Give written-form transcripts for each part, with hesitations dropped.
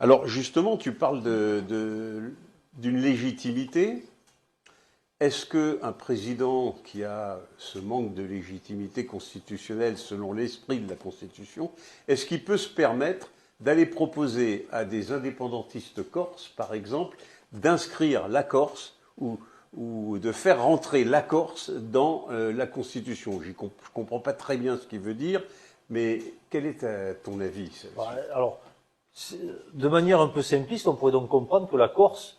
Alors justement, tu parles d'une légitimité. Est-ce qu'un président qui a ce manque de légitimité constitutionnelle selon l'esprit de la Constitution, est-ce qu'il peut se permettre d'aller proposer à des indépendantistes corses, par exemple, d'inscrire la Corse ou de faire rentrer la Corse dans la Constitution? Je ne comprends pas très bien ce qu'il veut dire, mais quel est ton avis là-dessus? Alors, de manière un peu simpliste, on pourrait donc comprendre que la Corse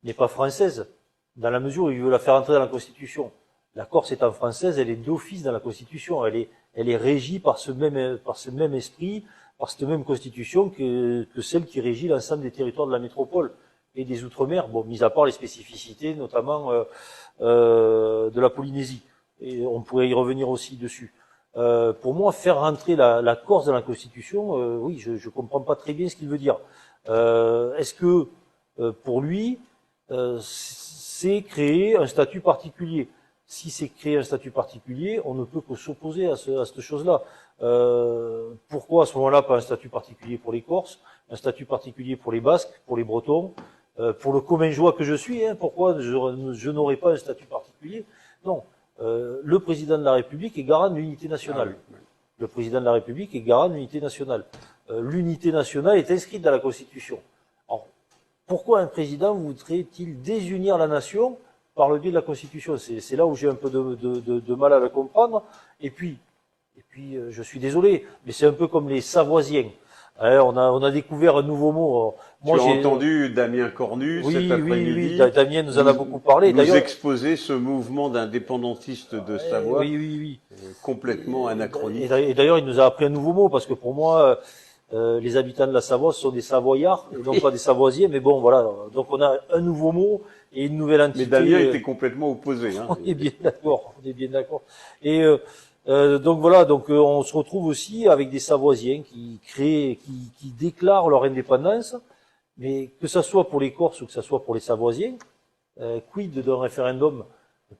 n'est pas française, dans la mesure où il veut la faire entrer dans la Constitution. La Corse étant française, elle est d'office dans la Constitution. Elle est régie par ce même esprit, par cette même Constitution que celle qui régit l'ensemble des territoires de la métropole et des Outre-mer, bon, mis à part les spécificités, notamment de la Polynésie. Et on pourrait y revenir aussi dessus. Pour moi, faire rentrer la Corse dans la Constitution, oui, je comprends pas très bien ce qu'il veut dire. Est-ce que, pour lui, c'est créer un statut particulier? Si c'est créer un statut particulier, on ne peut que s'opposer à cette chose-là. Pourquoi à ce moment-là pas un statut particulier pour les Corses, un statut particulier pour les Basques, pour les Bretons, pour le commingeois que je suis, pourquoi je n'aurais pas un statut particulier? Non. Le président de la République est garant de l'unité nationale. Ah oui. Le président de la République est garant de l'unité nationale. L'unité nationale est inscrite dans la Constitution. Alors, pourquoi un président voudrait-il désunir la nation par le biais de la Constitution? C'est là où j'ai un peu de mal à le comprendre. Et puis, je suis désolé, mais c'est un peu comme les Savoisiens. On a découvert un nouveau mot. Moi, tu as entendu Damien Cornu cet après-midi. Oui, Damien nous en a beaucoup parlé. Nous exposer ce mouvement d'indépendantistes de Savoie, complètement anachronique. Et d'ailleurs, il nous a appris un nouveau mot, parce que pour moi, les habitants de la Savoie sont des Savoyards, et non pas des Savoisiens. Mais bon, voilà. Donc on a un nouveau mot et une nouvelle entité. Mais Damien était complètement opposé. On est bien d'accord. On est bien d'accord. Et donc voilà, donc on se retrouve aussi avec des Savoisiens qui déclarent leur indépendance, mais que ça soit pour les Corses ou que ça soit pour les Savoisiens, quid d'un référendum?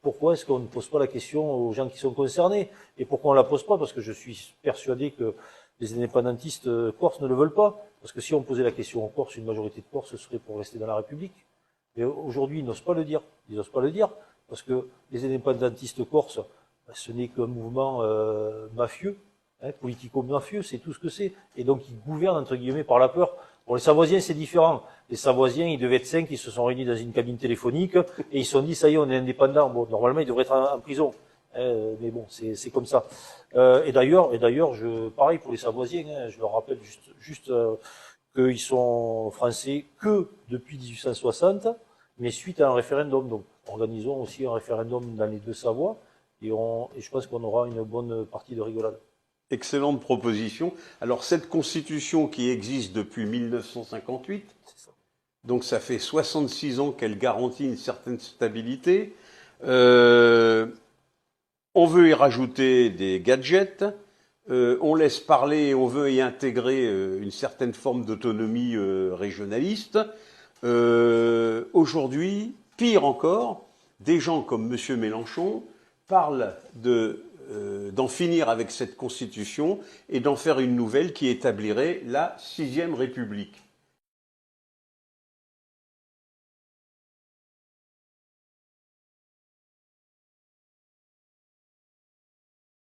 Pourquoi est-ce qu'on ne pose pas la question aux gens qui sont concernés? Et pourquoi on la pose pas? Parce que je suis persuadé que les indépendantistes corses ne le veulent pas. Parce que si on posait la question aux Corses, une majorité de Corses serait pour rester dans la République. Mais aujourd'hui, ils n'osent pas le dire. Ils n'osent pas le dire parce que les indépendantistes corses, ce n'est qu'un mouvement mafieux, politico-mafieux, c'est tout ce que c'est. Et donc, ils gouvernent, entre guillemets, par la peur. Pour les Savoisiens, c'est différent. Les Savoisiens, ils devaient être 5, ils se sont réunis dans une cabine téléphonique, et ils se sont dit, ça y est, on est indépendants. Bon, normalement, ils devraient être en prison. Mais bon, c'est comme ça. Et d'ailleurs, pareil pour les Savoisiens, je leur rappelle juste qu'ils sont français que depuis 1860, mais suite à un référendum. Donc, organisons aussi un référendum dans les deux Savoies, et je pense qu'on aura une bonne partie de rigolade. Excellente proposition. Alors, cette constitution qui existe depuis 1958, donc ça fait 66 ans qu'elle garantit une certaine stabilité. On veut y rajouter des gadgets, on laisse parler, on veut y intégrer une certaine forme d'autonomie régionaliste. Aujourd'hui, pire encore, des gens comme M. Mélenchon parlent d'en finir avec cette constitution et d'en faire une nouvelle qui établirait la 6e République.